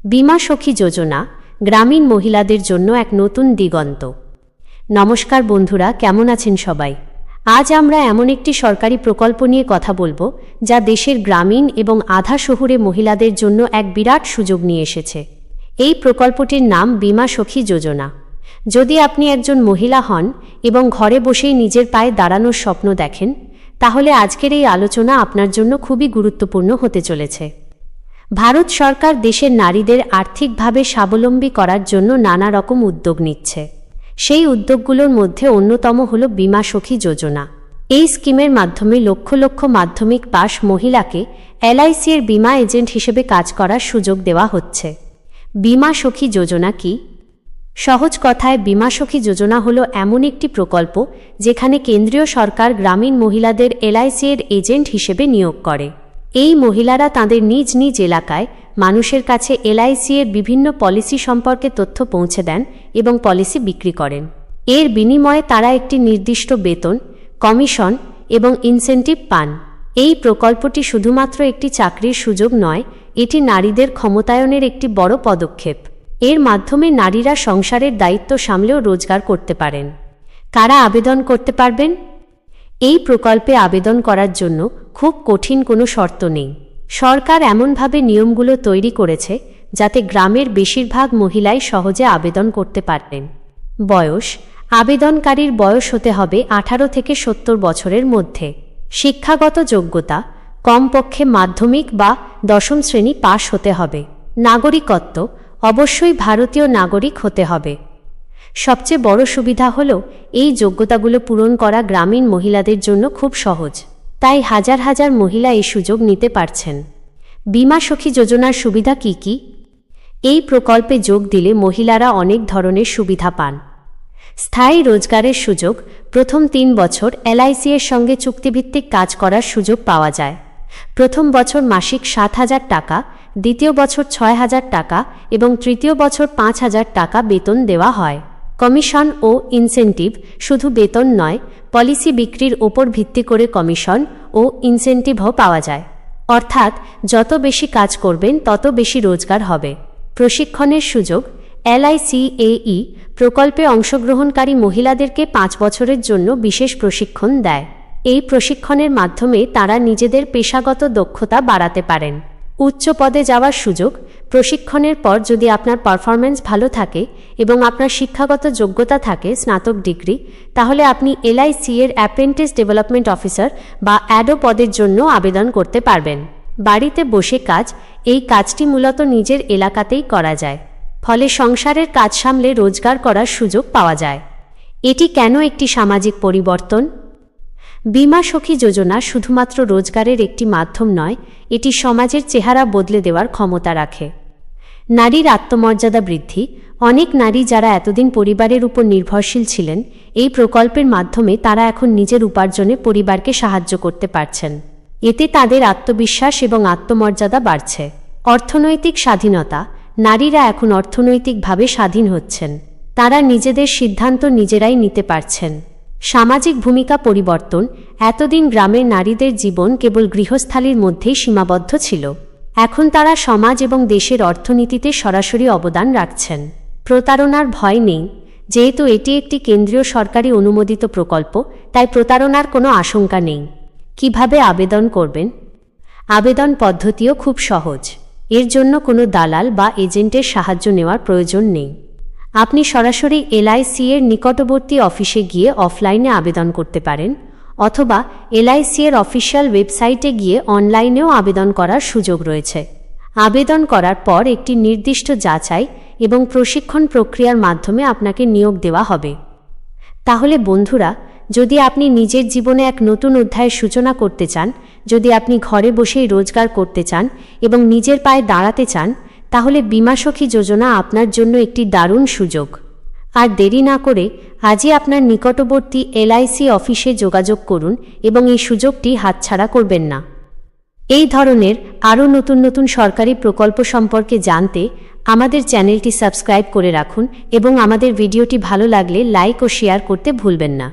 বীমা সখী যোজনা গ্রামীণ মহিলাদের জন্য এক নতুন দিগন্ত। নমস্কার বন্ধুরা, কেমন আছেন সবাই? আজ আমরা এমন একটি সরকারি প্রকল্প নিয়ে কথা বলবো যা দেশের গ্রামীণ এবং আধা শহুরে মহিলাদের জন্য এক বিরাট সুযোগ নিয়ে এসেছে। এই প্রকল্পটির নাম বীমা সখী যোজনা। যদি আপনি একজন মহিলা হন এবং ঘরে বসেই নিজের পায়ে দাঁড়ানোর স্বপ্ন দেখেন, তাহলে আজকের এই আলোচনা আপনার জন্য খুবই গুরুত্বপূর্ণ হতে চলেছে। ভারত সরকার দেশের নারীদের আর্থিকভাবে স্বাবলম্বী করার জন্য নানা রকম উদ্যোগ নিচ্ছে। সেই উদ্যোগগুলোর মধ্যে অন্যতম হল বীমা সখী যোজনা। এই স্কিমের মাধ্যমে লক্ষ লক্ষ মাধ্যমিক পাশ মহিলাকে এলআইসি এর বীমা এজেন্ট হিসেবে কাজ করার সুযোগ দেওয়া হচ্ছে। বীমা সখী যোজনা কি? সহজ কথায়, বীমা সখী যোজনা হলো এমন একটি প্রকল্প যেখানে কেন্দ্রীয় সরকার গ্রামীণ মহিলাদের এলআইসি এর এজেন্ট হিসেবে নিয়োগ করে। এই মহিলারা তাদের নিজ নিজ এলাকায় মানুষের কাছে এলআইসি এর বিভিন্ন পলিসি সম্পর্কে তথ্য পৌঁছে দেন এবং পলিসি বিক্রি করেন। এর বিনিময়ে তারা একটি নির্দিষ্ট বেতন, কমিশন এবং ইনসেন্টিভ পান। এই প্রকল্পটি শুধুমাত্র একটি চাকরির সুযোগ নয়, এটি নারীদের ক্ষমতায়নের একটি বড় পদক্ষেপ। এর মাধ্যমে নারীরা সংসারের দায়িত্ব সামলেও রোজগার করতে পারেন। কারা আবেদন করতে পারবেন? এই প্রকল্পে আবেদন করার জন্য খুব কঠিন কোনো শর্ত নেই। সরকার এমনভাবে নিয়মগুলো তৈরি করেছে যাতে গ্রামের বেশিরভাগ মহিলাই সহজে আবেদন করতে পারেন। বয়স: আবেদনকারীর বয়স হতে হবে 18 থেকে 70 বছরের মধ্যে। শিক্ষাগত যোগ্যতা: কমপক্ষে মাধ্যমিক বা 10ম শ্রেণী পাশ হতে হবে। নাগরিকত্ব: অবশ্যই ভারতীয় নাগরিক হতে হবে। সবচেয়ে বড় সুবিধা হল এই যোগ্যতাগুলো পূরণ করা গ্রামীণ মহিলাদের জন্য খুব সহজ, তাই হাজার হাজার মহিলা এই সুযোগ নিতে পারছেন। বীমা সখী যোজনার সুবিধা কি কি? এই প্রকল্পে যোগ দিলে মহিলারা অনেক ধরনের সুবিধা পান। স্থায়ী রোজগারের সুযোগ: প্রথম 3 বছর এলআইসি এর সঙ্গে চুক্তিভিত্তিক কাজ করার সুযোগ পাওয়া যায়। প্রথম বছর মাসিক 7,000 টাকা, দ্বিতীয় বছর 6,000 টাকা এবং তৃতীয় বছর 5,000 টাকা বেতন দেওয়া হয়। কমিশন ও ইনসেন্টিভ: শুধু বেতন নয়, পলিসি বিক্রির ওপর ভিত্তি করে কমিশন ও ইনসেন্টিভও পাওয়া যায়। অর্থাৎ যত বেশি কাজ করবেন তত বেশি রোজগার হবে। প্রশিক্ষণের সুযোগ: LICAE প্রকল্পে অংশগ্রহণকারী মহিলাদেরকে 5 বছরের জন্য বিশেষ প্রশিক্ষণ দেয়। এই প্রশিক্ষণের মাধ্যমে তারা নিজেদের পেশাগত দক্ষতা বাড়াতে পারেন। উচ্চ পদে যাওয়ার সুযোগ: প্রশিক্ষণের পর যদি আপনার পারফরম্যান্স ভালো থাকে এবং আপনার শিক্ষাগত যোগ্যতা থাকে স্নাতক ডিগ্রি, তাহলে আপনি এলআইসি এর অ্যাপ্রেন্টিস ডেভেলপমেন্ট অফিসার বা অ্যাডো পদের জন্য আবেদন করতে পারবেন। বাড়িতে বসে কাজ: এই কাজটি মূলত নিজের এলাকাতেই করা যায়, ফলে সংসারের কাজ সামলে রোজগার করার সুযোগ পাওয়া যায়। এটি কেন একটি সামাজিক পরিবর্তন? বীমা সখী যোজনা শুধুমাত্র রোজগারের একটি মাধ্যম নয়, এটি সমাজের চেহারা বদলে দেওয়ার ক্ষমতা রাখে। নারীর আত্মমর্যাদা বৃদ্ধি: অনেক নারী যারা এতদিন পরিবারের উপর নির্ভরশীল ছিলেন, এই প্রকল্পের মাধ্যমে তারা এখন নিজের উপার্জনে পরিবারকে সাহায্য করতে পারছেন। এতে তাদের আত্মবিশ্বাস এবং আত্মমর্যাদা বাড়ছে। অর্থনৈতিক স্বাধীনতা: নারীরা এখন অর্থনৈতিকভাবে স্বাধীন হচ্ছেন। তারা নিজেদের সিদ্ধান্ত নিজেরাই নিতে পারছেন। সামাজিক ভূমিকা পরিবর্তন: এতদিন গ্রামের নারীদের জীবন কেবল গৃহস্থালির মধ্যেই সীমাবদ্ধ ছিল। এখন তারা সমাজ এবং দেশের অর্থনীতিতে সরাসরি অবদান রাখছেন। প্রতারণার ভয় নেই। যেহেতু এটি একটি কেন্দ্রীয় সরকারি অনুমোদিত প্রকল্প, তাই প্রতারণার কোনো আশঙ্কা নেই। কিভাবে আবেদন করবেন? আবেদন পদ্ধতিও খুব সহজ। এর জন্য কোনো দালাল বা এজেন্টের সাহায্য নেওয়ার প্রয়োজন নেই। আপনি সরাসরি এলআইসি এর নিকটবর্তী অফিসে গিয়ে অফলাইনে আবেদন করতে পারেন, অথবা এলআইসি এর অফিসিয়াল ওয়েবসাইটে গিয়ে অনলাইনেও আবেদন করার সুযোগ রয়েছে। আবেদন করার পর একটি নির্দিষ্ট যাচাই এবং প্রশিক্ষণ প্রক্রিয়ার মাধ্যমে আপনাকে নিয়োগ দেওয়া হবে। তাহলে বন্ধুরা, যদি আপনি নিজের জীবনে এক নতুন অধ্যায়ের সূচনা করতে চান, যদি আপনি ঘরে বসেই রোজগার করতে চান এবং নিজের পায়ে দাঁড়াতে চান, তাহলে বীমা সখী যোজনা আপনার জন্য একটি দারুণ সুযোগ। আর দেরি না করে আজই আপনার নিকটবর্তী এলআইসি অফিসে যোগাযোগ করুন এবং এই সুযোগটি হাতছাড়া করবেন না। এই ধরনের আরও নতুন নতুন সরকারি প্রকল্প সম্পর্কে জানতে আমাদের চ্যানেলটি সাবস্ক্রাইব করে রাখুন এবং আমাদের ভিডিওটি ভালো লাগলে লাইক ও শেয়ার করতে ভুলবেন না।